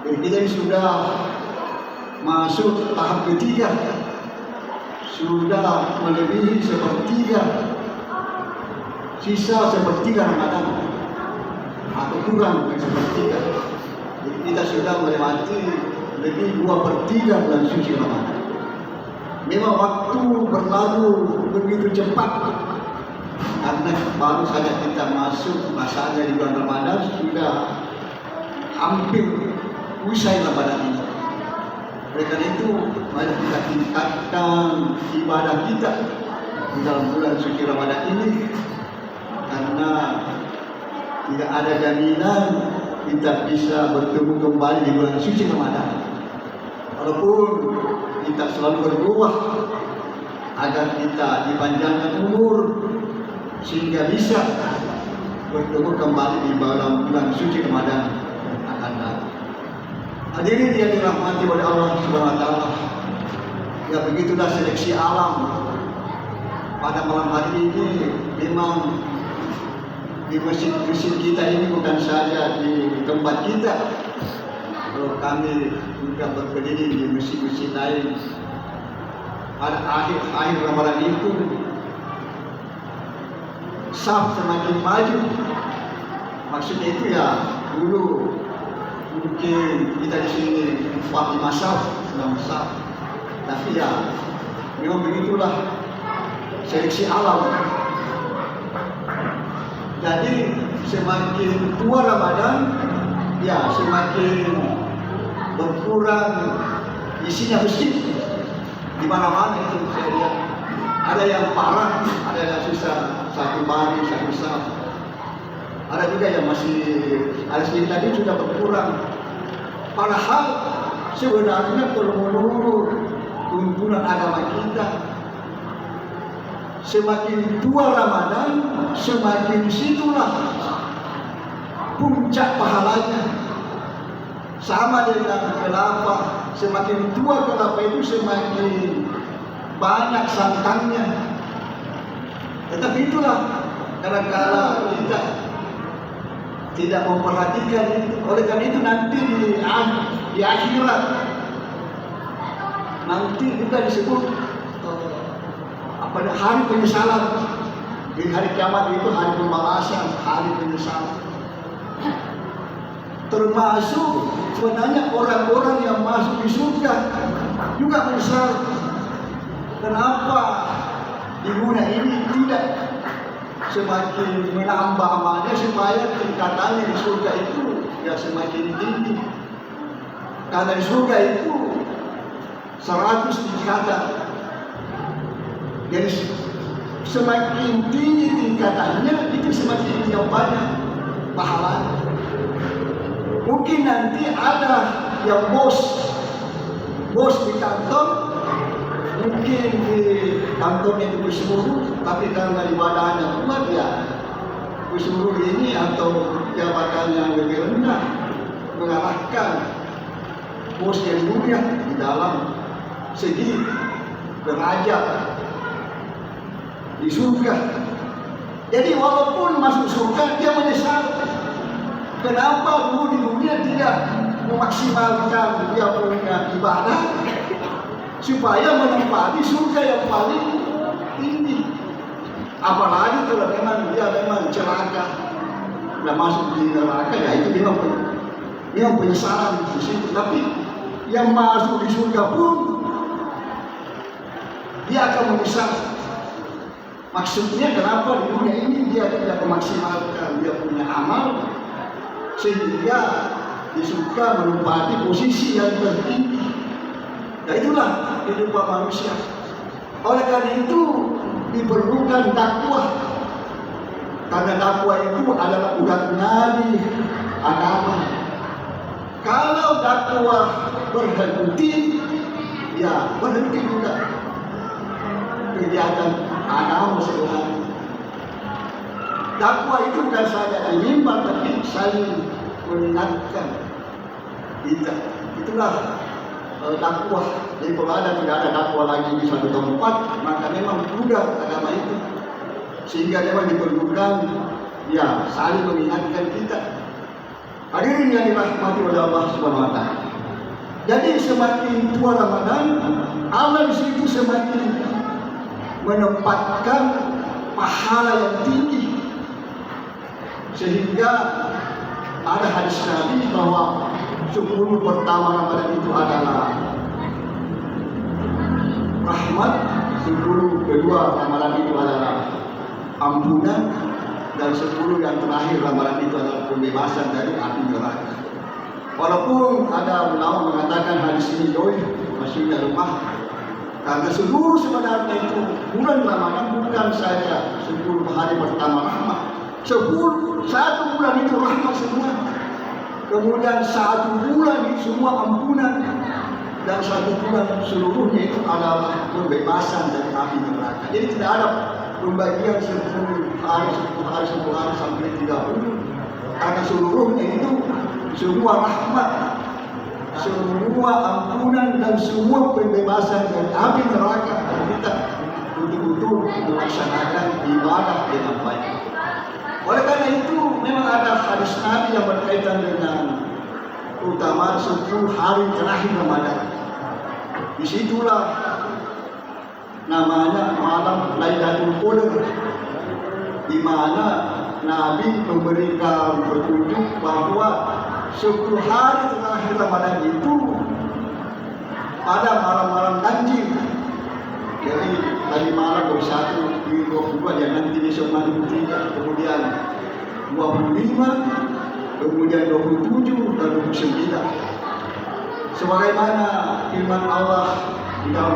Jadi kita ini sudah masuk tahap ketiga, sudah melebihi sepertiga, sisa sepertiga Ramadan atau kurang dari sepertiga. Jadi kita sudah melewati lebih 2/3 bulan suci Ramadan. Memang waktu berlalu begitu cepat karena baru saja kita masuk masanya di bulan Ramadan, sudah hampir usai Ramadan ini. Oleh karena itu, mari kita tingkatkan ibadah kita di dalam bulan suci Ramadan ini, karena tidak ada jaminan kita bisa bertemu kembali di bulan suci Ramadan. Walaupun kita selalu berdoa agar kita dipanjangkan umur sehingga bisa bertemu kembali di dalam bulan suci Ramadan akan datang. Hadirin yang dirahmati oleh Allah Subhanahu wa taala. Ya, begitulah seleksi alam. Pada malam hari ini memang di masjid kita ini bukan saja di tempat kita. Kalau kami juga berdiri di masjid-masjid lain. Pada akhir Ramadan itu saf semakin maju. Maksudnya itu ya, dulu mungkin kita di sini 4-5 saf, 6 saf. Tapi ya, memang begitulah seleksi alam. Jadi semakin tua Ramadan, ya semakin berkurang isinya masjid. Di mana-mana itu saya lihat. Ada yang parah, ada yang sisa satu baris, satu saf. Ada juga yang masih ada sedikit tadi sudah berkurang. Padahal sebenarnya kalau menurut tuntunan agama kita, semakin tua Ramadan, semakin situlah puncak pahalanya. Sama dengan kelapa, semakin tua kelapa itu semakin banyak santannya. Tetapi itulah kadang-kala kita tidak memperhatikan itu. Oleh karena itu nanti di akhirat nanti juga disebut hari penyesalan. Di hari kiamat itu hari pembalasan, hari penyesalan. Termasuk sebenarnya orang-orang yang masuk di surga juga menyesal. Kenapa di dunia ini tidak semakin menambah amalnya supaya tingkatannya di surga itu ya semakin tinggi. Karena di surga itu 100 tingkatan. Jadi semakin tinggi tingkatannya itu semakin banyak pahalanya. Mungkin nanti ada yang bos di kantor, mungkin di kantornya itu seluruh, tapi karena ibadahnya kuat ya seluruh ini atau jabatannya lebih rendah mengalahkan bos yang mulia di dalam segi derajat di surga. Jadi walaupun masuk surga dia menyesal. Kenapa dulu di dunia tidak memaksimalkan dia punya ibadah supaya menempati surga yang paling tinggi. Apalagi kalau memang celaka dan masuk di neraka, ya itu memang penyesalan di situ. Tapi yang masuk di surga pun dia akan menyesal. Maksudnya kenapa di dunia ini dia tidak memaksimalkan dia punya amal sehingga disuka menempati posisi yang tertinggi. Nah itulah kehidupan manusia. Oleh karena itu diperlukan dakwah. Karena dakwah itu adalah urat nadi agama. Kalau dakwah berhenti, ya berhenti juga kegiatan agama sebenarnya. Dakwah itu bukan saja menyimpang, tapi saling mengingatkan kita. Itulah dakwah. Jadi kalau tidak ada dakwah lagi di suatu tempat, maka memang pudar agama itu. Sehingga memang diperlukan ya saling mengingatkan kita. Hadirin yang dirahmati oleh Allah Subhanahu wa taala. Jadi semakin tua Ramadan, amal di situ semakin menempatkan pahala yang tinggi. Sehingga ada hadis Nabi bahwa 10 pertama Ramadan itu adalah rahmat, 10 kedua Ramadan itu adalah ampunan, dan 10 yang terakhir Ramadan itu adalah pembebasan dari api neraka. Walaupun ada ulama mengatakan hadis ini doif, maksudnya lemah, karena seluruh sebenarnya itu bulan Ramadan bukan saja 10 hari pertama rahmat, 1 bulan itu rahmat semua, kemudian 1 bulan itu semua ampunan, dan 1 bulan seluruhnya itu adalah pembebasan dari api neraka. Jadi tidak ada pembagian 10 hari sampai 30, karena seluruhnya itu semua rahmat, semua ampunan, dan semua pembebasan dari api neraka. Kita betul-betul melaksanakan ibadah dengan baik. Oleh karena itu memang ada hadis Nabi yang berkaitan dengan keutamaan 10 hari terakhir Ramadan. Disitulah namanya malam Lailatul Qadar, di mana Nabi memberikan petunjuk bahwa 10 hari terakhir Ramadan itu pada malam-malam ganjil. Jadi dari malam 21, 22, dan nanti besok malam 3, kemudian 25, kemudian 27 dan 29. Sebagaimana firman Allah di dalam